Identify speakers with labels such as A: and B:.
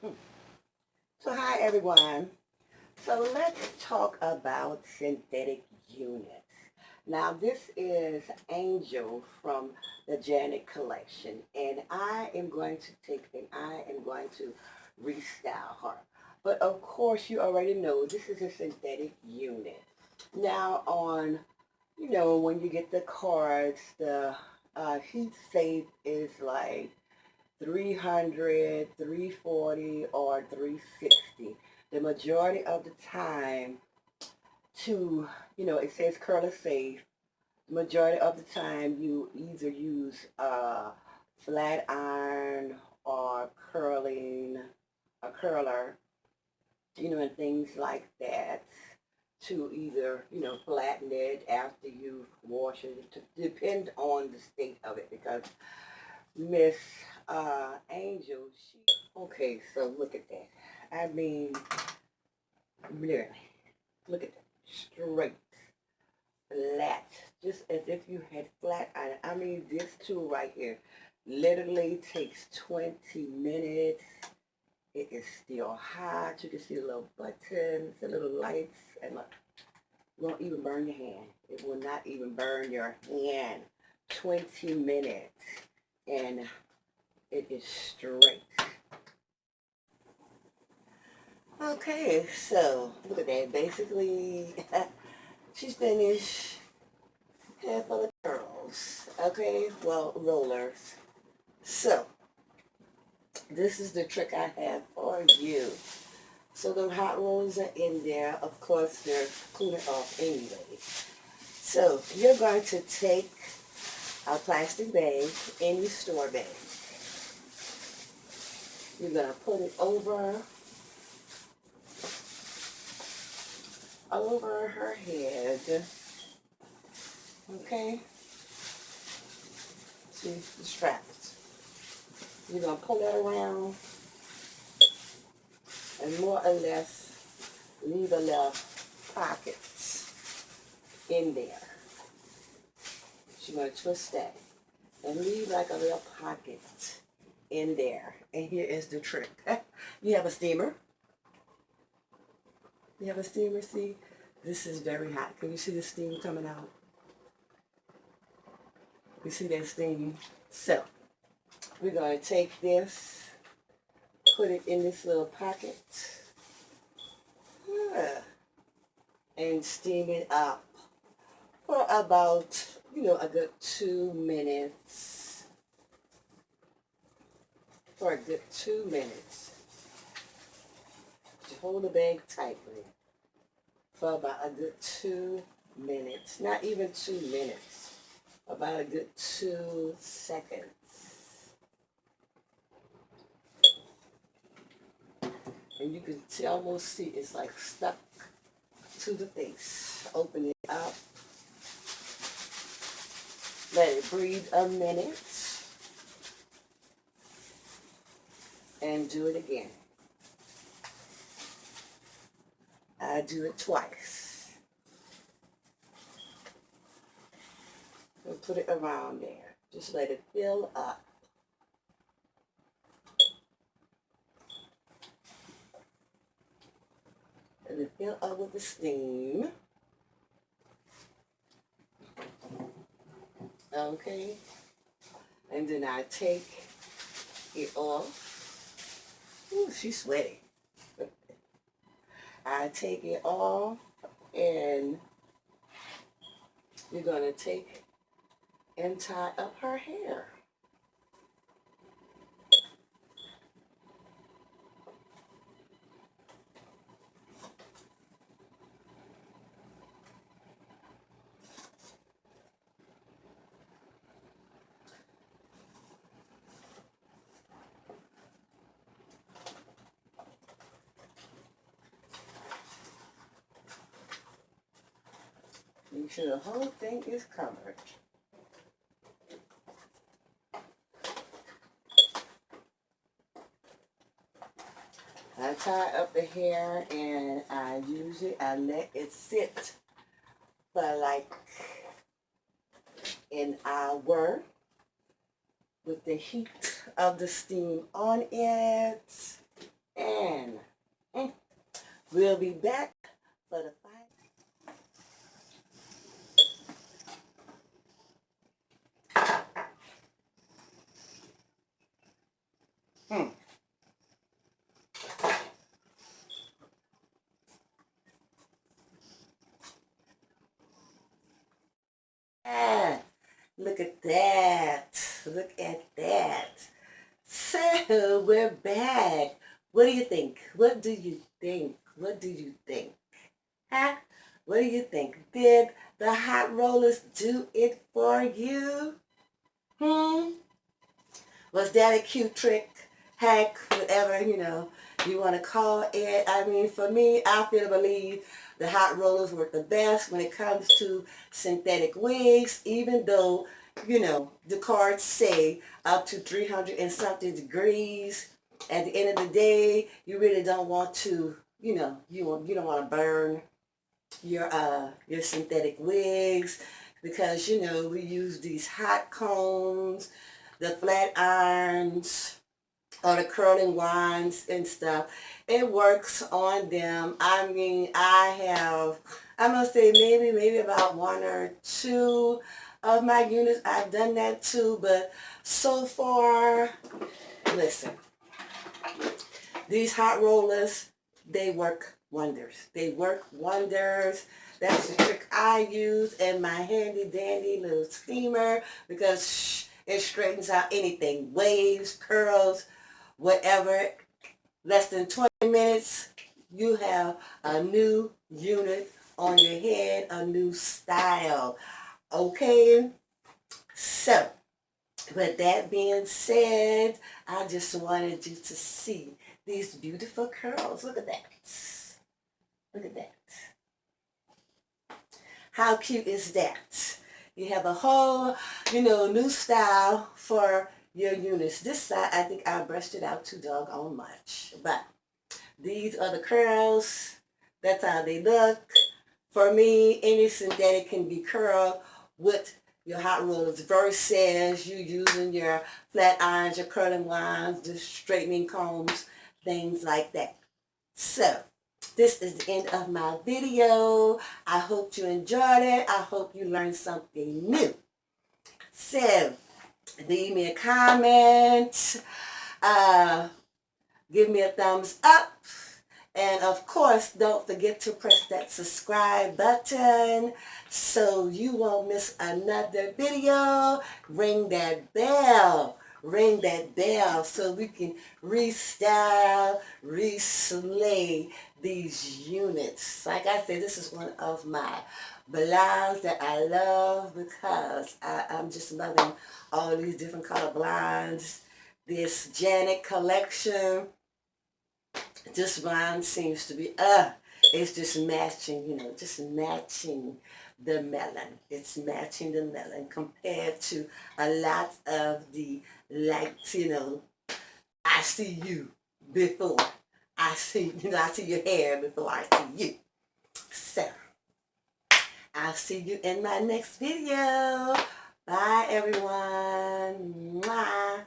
A: So hi everyone. So let's talk about synthetic units. Now this is Angel from the Janet collection, and I am going to restyle her. But of course you already know this is a synthetic unit. Now when you get the cards, the heat safe is like 300, 340, or 360. The majority of the time it says curler safe. The majority of the time you either use flat iron or a curler, and things like that to either, flatten it after you wash it. To depend on the state of it because Miss Angel, okay, so look at that. I mean, really, look at that. Straight, flat, just as if you had flat iron. I mean, this tool right here literally takes 20 minutes. It is still hot. You can see the little buttons, the little lights, and look, it won't even burn your hand. It will not even burn your hand. 20 minutes, and it is straight. Okay, so look at that. Basically, she's finished. Hair full of curls. Okay, well, rollers. So, this is the trick I have for you. So the hot rollers are in there. Of course, they're cooling off anyway. So, you're going to take a plastic bag, any store bag. You're going to put it over her head. Okay? See, the straps. You're going to pull that around and more or less leave a little pockets in there. You're going to twist that and leave like a little pocket in there. And here is the trick. You have a steamer. You have a steamer, see? This is very hot. Can you see the steam coming out? You see that steam? So, we're going to take this, put it in this little pocket, and steam it up for about, a good 2 minutes. For a good 2 minutes. Just hold the bag tightly for about a good 2 minutes. Not even 2 minutes. About a good 2 seconds. And you can almost see it's like stuck to the face. Open it up. Let it breathe a minute. And do it again. I do it twice. And put it around there. Just let it fill up. And it fill up with the steam. Okay. And then I take it off. Ooh, she's sweaty. I take it off, and you're going to take and tie up her hair. Make sure the whole thing is covered. I tie up the hair and I let it sit for like an hour with the heat of the steam on it. And we'll be back for the fight. Ah, look at that. Look at that. So we're back. What do you think? What do you think? What do you think? Huh? What do you think? Did the hot rollers do it for you? Was that a cute trick, hack, whatever, you want to call it? I mean, for me, I feel to believe the hot rollers work the best when it comes to synthetic wigs, even though, the cards say up to 300 and something degrees. At the end of the day, you really don't want to, you don't want to burn your synthetic wigs because, we use these hot combs, the flat irons, or the curling wands and stuff. It works on them. I mean, I must say maybe about one or two of my units I've done that too, but so far, listen, these hot rollers, they work wonders. They work wonders. That's the trick I use in my handy dandy little steamer because it straightens out anything, waves, curls, whatever. Less than 20 minutes, you have a new unit on your head, a new style. Okay? So, with that being said, I just wanted you to see these beautiful curls. Look at that. Look at that. How cute is that? You have a whole, new style for your units. This side, I think I brushed it out too doggone much. But these are the curls. That's how they look. For me, any synthetic can be curled with your hot rollers versus you using your flat irons, your curling wands, just straightening combs, things like that. So, this is the end of my video. I hope you enjoyed it. I hope you learned something new. So, leave me a comment. Give me a thumbs up. And of course, don't forget to press that subscribe button so you won't miss another video. Ring that bell. Ring that bell so we can restyle, reslay these units. Like I said, this is one of my blinds that I love because I'm just loving all these different color blinds. This Janet collection. This blind seems to be, it's just matching, just matching the melon. It's matching the melon compared to a lot of the, I see you before. I see your hair before I see you. So, I'll see you in my next video. Bye, everyone. Mwah.